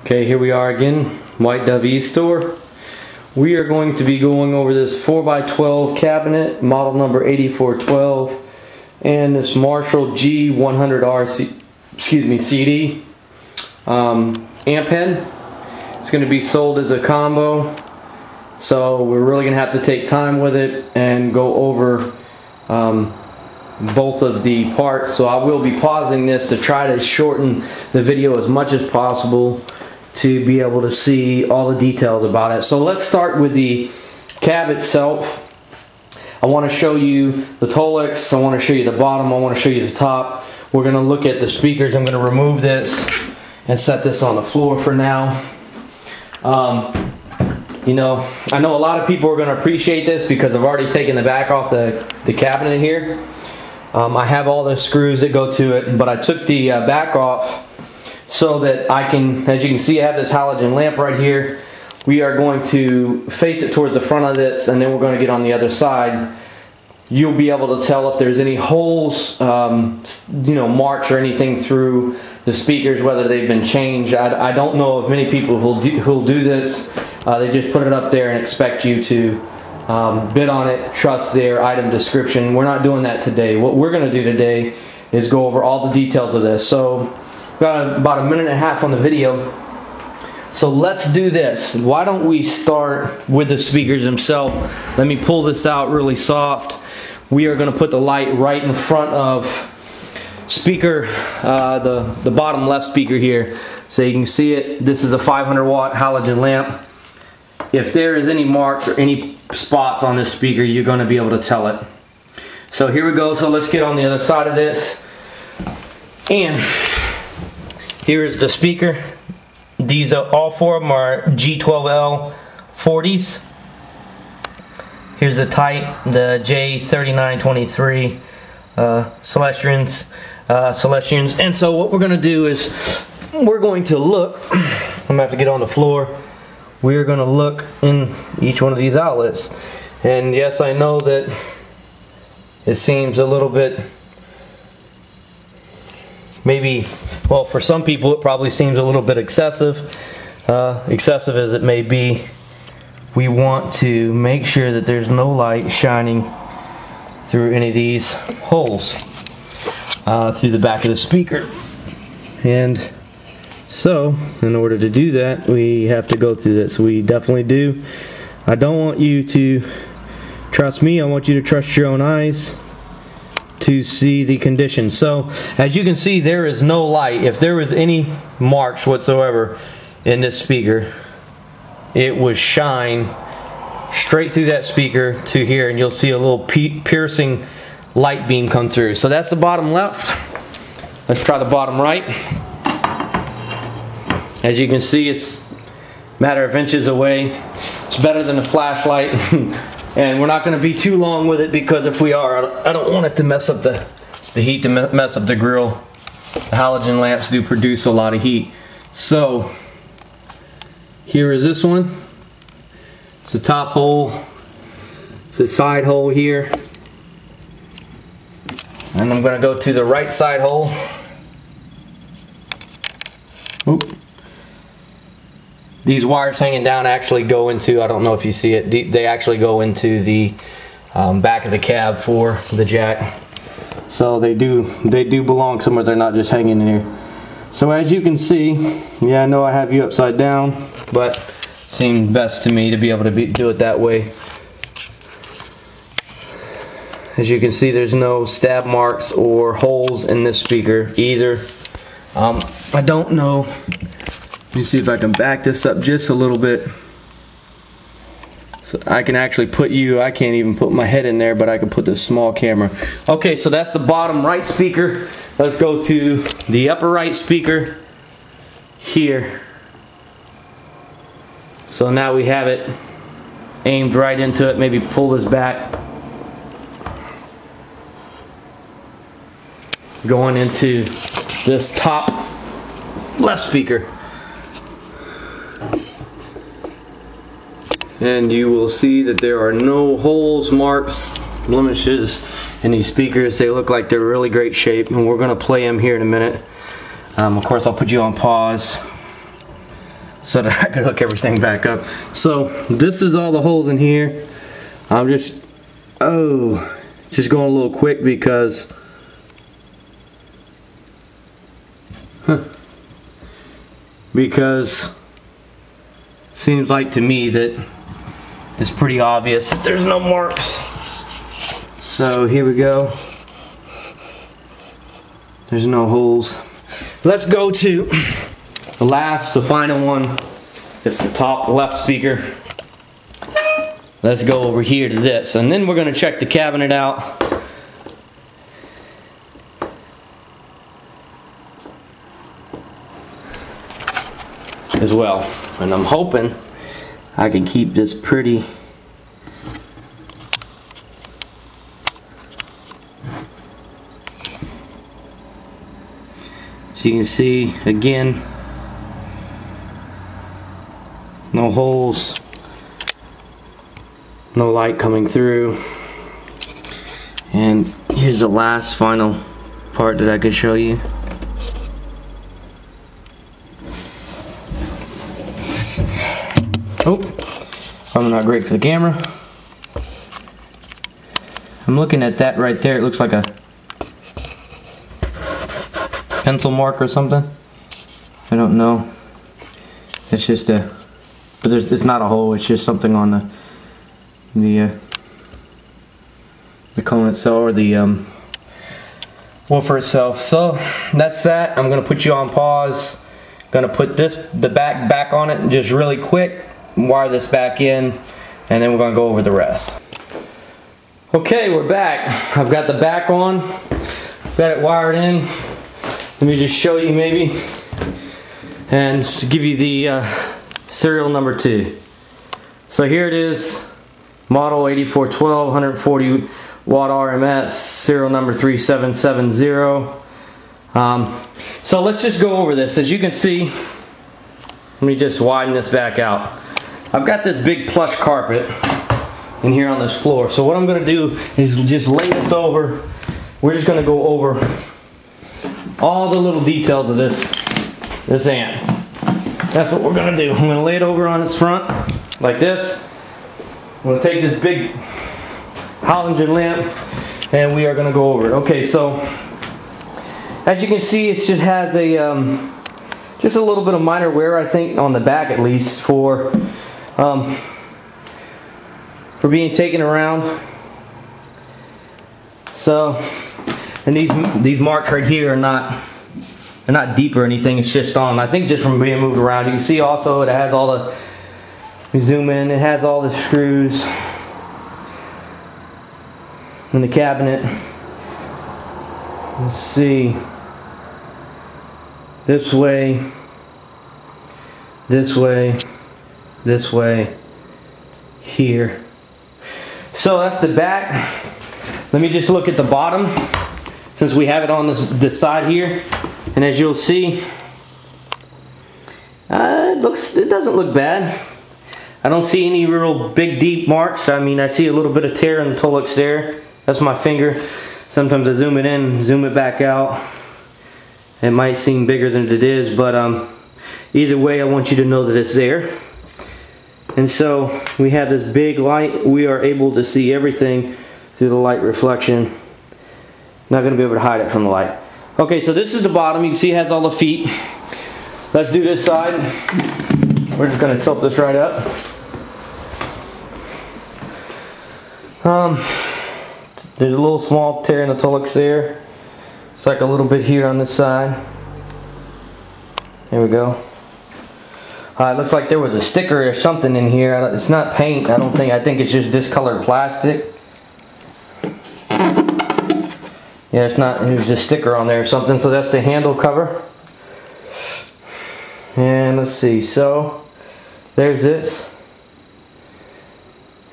Okay, here we are again, White Dove store. We are going to be going over this 4x12 cabinet, model number 8412, and this Marshall G100CD amp head. It's going to be sold as a combo, so we're really going to have to take time with it and go over both of the parts. So I will be pausing this to try to shorten the video as much as possible to be able to see all the details about it. So let's start with the cab itself. I want to show you the Tolex, I want to show you the bottom, I want to show you the top. We're going to look at the speakers. I'm going to remove this and set this on the floor for now. You know, I know a lot of people are going to appreciate this because I've already taken the back off the cabinet here. I have all the screws that go to it, but I took the back off so that I can, as you can see, I have this halogen lamp right here. We are going to face it towards the front of this, and then we're going to get on the other side. You'll be able to tell if there's any holes, you know, marks or anything through the speakers, whether they've been changed. I don't know of many people who'll do this. They just put it up there and expect you to bid on it, trust their item description. We're not doing that today. What we're going to do today is go over all the details of this. So got about a minute and a half on the video, so let's do this. Why don't we start with the speakers themselves? Let me pull this out really soft. We are going to put the light right in front of speaker, the bottom left speaker here, so you can see it. This is a 500 watt halogen lamp. If there is any marks or any spots on this speaker, you're going to be able to tell it. So here we go. So let's get on the other side of this, and here is the speaker. These are all four of them are G12L 40s. Here's the type, the J3923 Celestions. And so what we're going to do is we're going to look. I'm going to have to get on the floor. We're going to look in each one of these outlets. And yes, I know that it seems a little bit, maybe, well, for some people it probably seems a little bit excessive. Excessive as it may be, we want to make sure that there's no light shining through any of these holes through the back of the speaker. And so in order to do that, we have to go through this. We definitely do. I don't want you to trust me, I want you to trust your own eyes to see the condition. So as you can see, there is no light. If there was any marks whatsoever in this speaker, it would shine straight through that speaker to here, and you'll see a little piercing light beam come through. So that's the bottom left. Let's try the bottom right. As you can see, it's a matter of inches away. It's better than a flashlight. And we're not going to be too long with it, because if we are, I don't want it to mess up the heat, to mess up the grill. The halogen lamps do produce a lot of heat. So here is this one. It's the top hole. It's the side hole here. And I'm going to go to the right side hole. Oop. These wires hanging down actually go into, I don't know if you see it, they actually go into the back of the cab for the jack. So they do belong somewhere, they're not just hanging in here. So as you can see, yeah, I know I have you upside down, but it seemed best to me to be able to do it that way. As you can see, there's no stab marks or holes in this speaker either. I don't know. Let me see if I can back this up just a little bit. So I can actually put you, I can't even put my head in there, but I can put this small camera. Okay, so that's the bottom right speaker. Let's go to the upper right speaker here. So now we have it aimed right into it. Maybe pull this back. Going into this top left speaker. And you will see that there are no holes, marks, blemishes in these speakers. They look like they're really great shape, and we're going to play them here in a minute. Of course, I'll put you on pause. so that I can hook everything back up. So this is all the holes in here. I'm just going a little quick because seems like to me that it's pretty obvious that there's no marks. So here we go. There's no holes. Let's go to the final one. It's the top left speaker. Let's go over here to this, and then we're going to check the cabinet out. As well, and I'm hoping I can keep this pretty. So you can see again, no holes, no light coming through, and here's the last final part that I could show you. Oh, I'm not great for the camera. I'm looking at that right there. It looks like a pencil mark or something. I don't know. It's just a, but it's not a hole. It's just something on the cone itself, or the woofer itself. So that's that. I'm gonna put you on pause. Gonna put the back on it just really quick. Wire this back in, and then we're going to go over the rest. Okay, we're back. I've got the back on, got it wired in. Let me just show you maybe, and give you the serial number 2. So here it is, model 8412, 140 watt RMS, serial number 3770. So let's just go over this. As you can see, let me just widen this back out. I've got this big plush carpet in here on this floor. So what I'm going to do is just lay this over. We're just going to go over all the little details of this amp. That's what we're going to do. I'm going to lay it over on its front like this. I'm going to take this big halogen lamp and we are going to go over it. Okay, so as you can see, it just has a just a little bit of minor wear, I think, on the back at least, for being taken around. So, and these marks right here are not deep or anything. It's just on, I think, just from being moved around. You can see also it has all the, we zoom in, it has all the screws in the cabinet. Let's see. This way, this way, this way, here. So that's the back. Let me just look at the bottom, since we have it on this side here. And as you'll see, it doesn't look bad. I don't see any real big deep marks. I mean, I see a little bit of tear in the Tolux there. That's my finger. Sometimes I zoom it in, zoom it back out. It might seem bigger than it is, but either way, I want you to know that it's there. And so we have this big light. We are able to see everything through the light reflection. Not going to be able to hide it from the light. Okay, so this is the bottom. You can see it has all the feet. Let's do this side. We're just going to tilt this right up. There's a little small tear in the Tolux there. It's like a little bit here on this side. There we go. It looks like there was a sticker or something in here. It's not paint, I don't think. I think it's just discolored plastic. Yeah, it's not. There's a sticker on there or something. So that's the handle cover. And let's see. So there's this.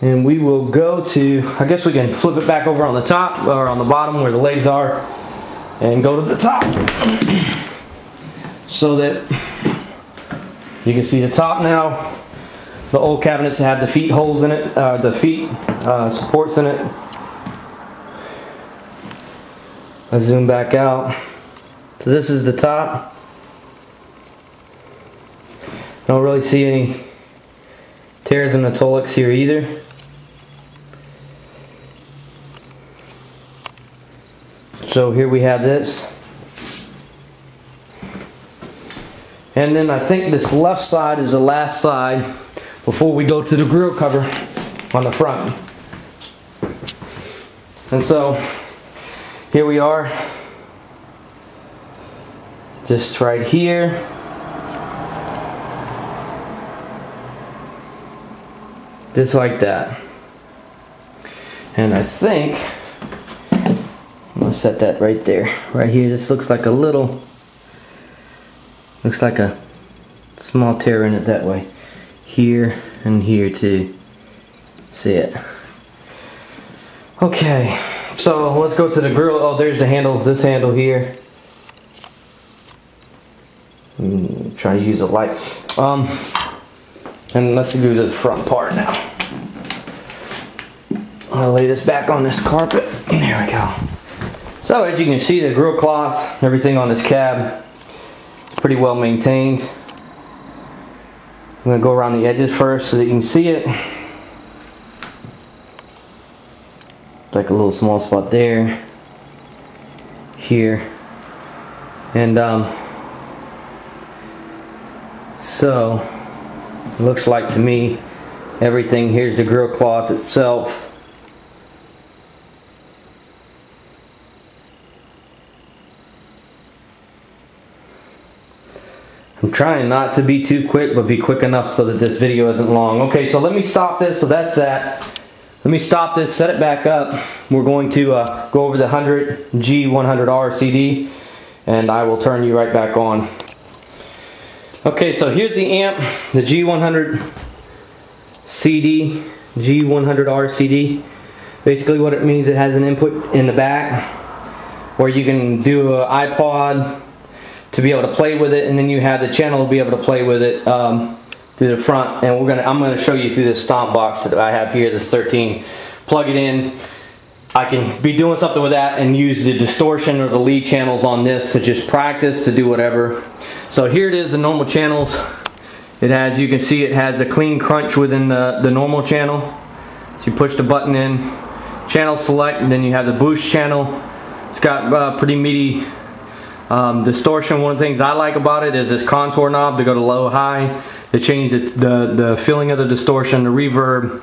And we will go to, I guess we can flip it back over on the top, or on the bottom where the legs are, and go to the top. So that you can see the top now. The old cabinets have the feet holes in it, the feet supports in it. I zoom back out. So this is the top. Don't really see any tears in the Tolix here either. So here we have this. And then I think this left side is the last side before we go to the grill cover on the front. And so here we are, just right here. Just like that. And I think I'm gonna set that right there. Right here, this looks like a little, looks like a small tear in it that way. Here and here too. See it. Okay, so let's go to the grill. Oh, there's the handle, this handle here. Try to use a light. And let's do the front part now. I'm gonna lay this back on this carpet. There we go. So as you can see, the grill cloth, everything on this cab is pretty well maintained. I'm gonna go around the edges first so that you can see it. Like a little small spot there, here, and so it looks like to me everything. Here's the grill cloth itself. I'm trying not to be too quick, but be quick enough so that this video isn't long. Okay, so let me stop this. So that's that. Let me stop this, set it back up. We're going to go over the G100CD, and I will turn you right back on. Okay, so here's the amp, the G100CD, G100RCD. Basically what it means, it has an input in the back where you can do an iPod to be able to play with it, and then you have the channel to be able to play with it through the front. And I'm gonna show you through this stomp box that I have here, this 13. Plug it in. I can be doing something with that and use the distortion or the lead channels on this to just practice, to do whatever. So here it is, the normal channels. It has, you can see it has a clean crunch within the normal channel. So you push the button in, channel select, and then you have the boost channel. It's got pretty meaty distortion. One of the things I like about it is this contour knob to go to low high to change the feeling of the distortion, the reverb.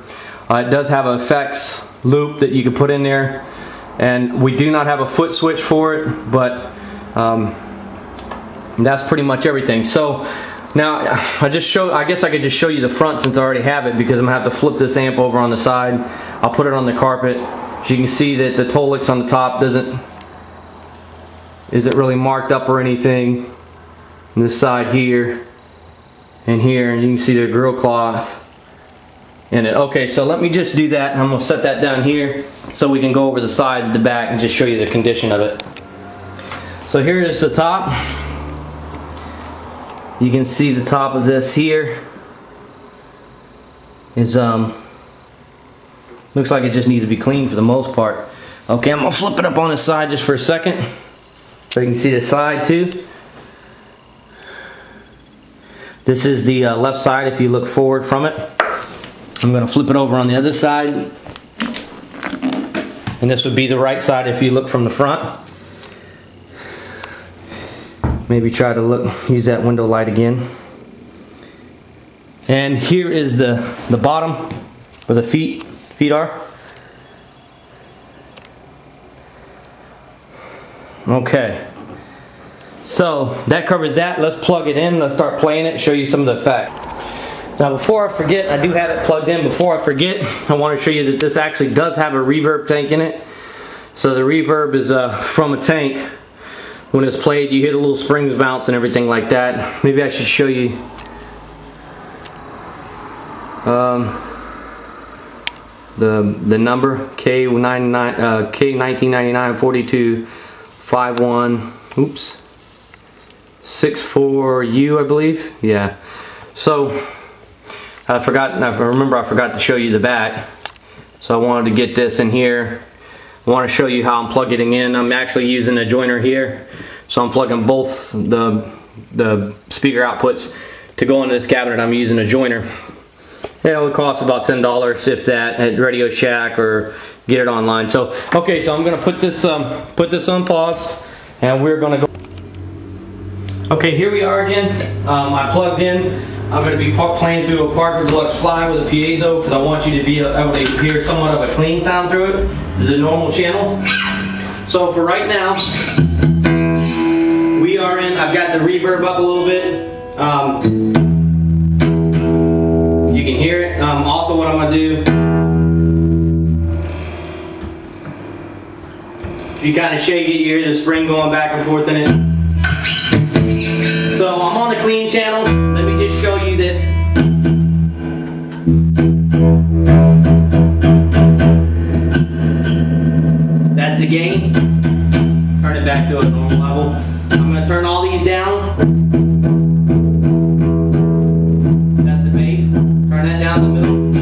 It does have an effects loop that you can put in there, and we do not have a foot switch for it, but that's pretty much everything. So now I guess I could just show you the front since I already have it, because I'm gonna have to flip this amp over on the side. I'll put it on the carpet. So you can see that the Tolix on the top isn't really marked up or anything. On this side here and here, and you can see the grill cloth in it. Okay, so let me just do that. I'm gonna set that down here so we can go over the sides, the back, and just show you the condition of it. So here is the top. You can see the top of this here is looks like it just needs to be cleaned for the most part. Okay, I'm gonna flip it up on the side just for a second so you can see the side too. This is the left side if you look forward from it. I'm going to flip it over on the other side, and this would be the right side if you look from the front. Maybe try to use that window light again. And here is the bottom where the feet are. Okay, so that covers that. Let's plug it in. Let's start playing it, show you some of the effect. Now before I forget, I do have it plugged in. Before I forget, I want to show you that this actually does have a reverb tank in it. So the reverb is from a tank. When it's played, you hear the little springs bounce and everything like that. Maybe I should show you the number K1999 4251 64U, I believe. Yeah. So I remember I forgot to show you the back. So I wanted to get this in here. I want to show you how I'm plugging it in. I'm actually using a joiner here. So I'm plugging both the speaker outputs to go into this cabinet, I'm using a joiner. It would cost about $10, if that, at Radio Shack, or get it online. So, okay, so I'm gonna put this on pause, and we're gonna go. Okay, here we are again. I plugged in. I'm gonna be playing through a Parker Deluxe Fly with a piezo because I want you to be able to hear somewhat of a clean sound through it, the normal channel. So for right now, we are in. I've got the reverb up a little bit. You can hear it. Also, what I'm gonna do, if you kind of shake it, you hear the spring going back and forth in it. So I'm on the clean channel. Let me just show you that. That's the gain. Turn it back to a normal level. I'm going to turn all these down. That's the bass. Turn that down the middle.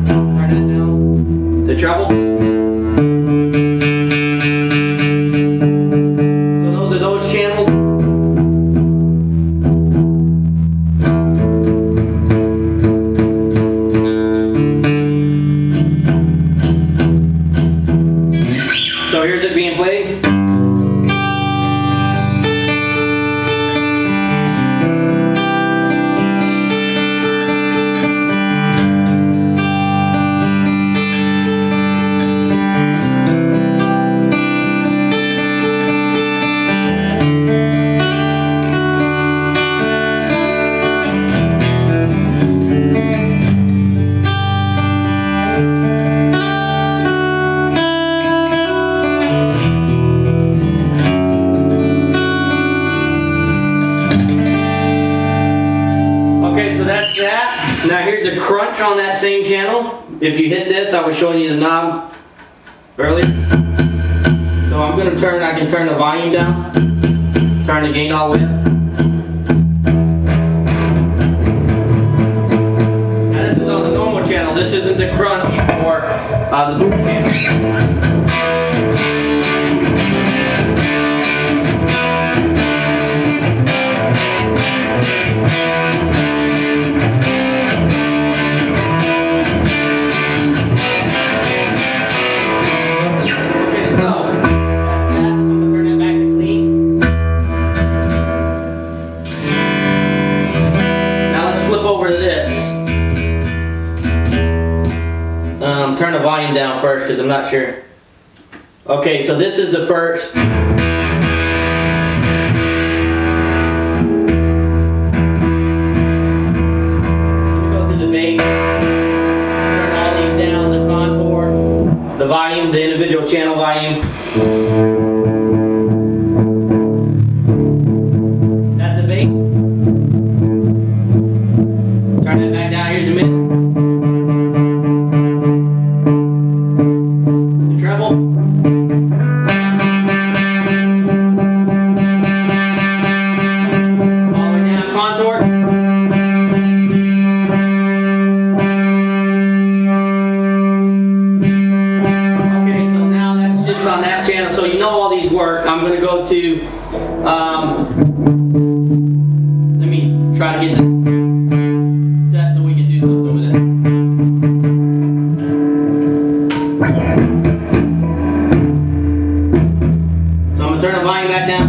Turn that down. The treble. So those are those channels. So here's it being played. So that's that. Now here's a crunch on that same channel. If you hit this, I was showing you the knob earlier. So I'm going to I can turn the volume down, turn the gain all the way up. Now this is on the normal channel. This isn't the crunch or the boost channel. Over to this. Turn the volume down first because I'm not sure. Okay, so this is the first. Go through the bass. Turn all these down, the contour, the volume, the individual channel volume. That's the bass. Turn that back down, here's the mid. The treble. All the way down, contour. Okay, so now that's just on that channel, so you know all these work. I'm going to go to, let me try to get this. Turn the volume back down.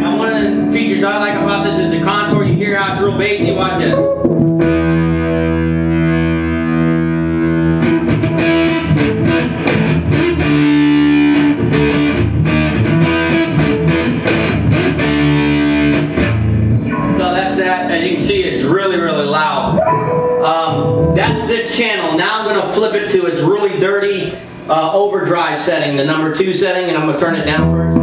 Now one of the features I like about this is the contour. You hear how it's real bassy. Watch this. As you can see, it's really, really loud. That's this channel. Now I'm going to flip it to its really dirty overdrive setting, the number 2 setting, and I'm going to turn it down first.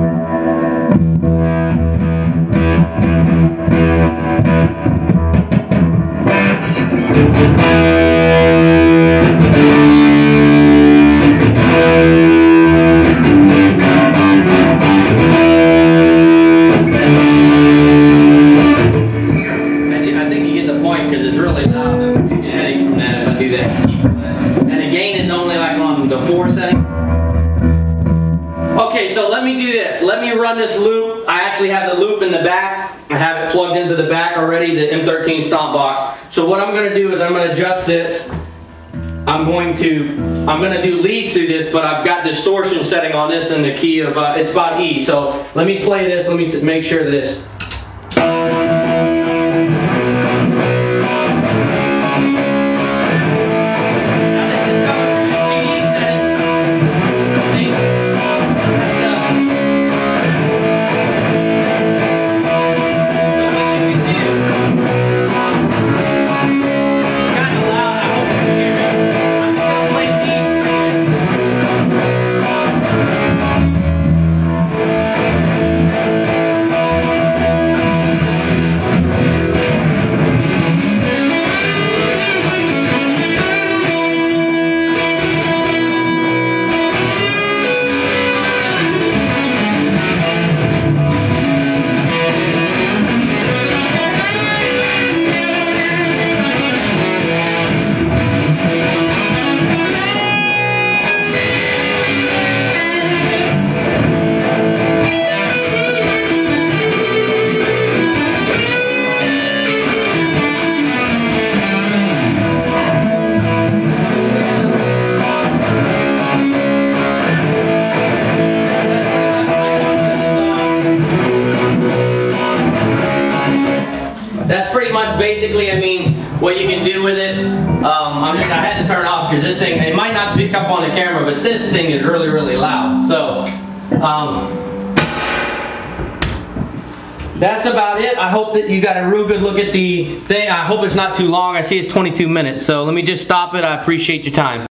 loop, I actually have the loop in the back. I have it plugged into the back already, the M13 stomp box. So what I'm going to do is I'm going to adjust this. I'm going to do leads through this, but I've got distortion setting on this in the key of, it's about E. So let me play this, let me make sure this. That's pretty much basically, I mean, what you can do with it. I mean, I had to turn it off because this thing, it might not pick up on the camera, but this thing is really, really loud. So, that's about it. I hope that you got a real good look at the thing. I hope it's not too long. I see it's 22 minutes. So let me just stop it. I appreciate your time.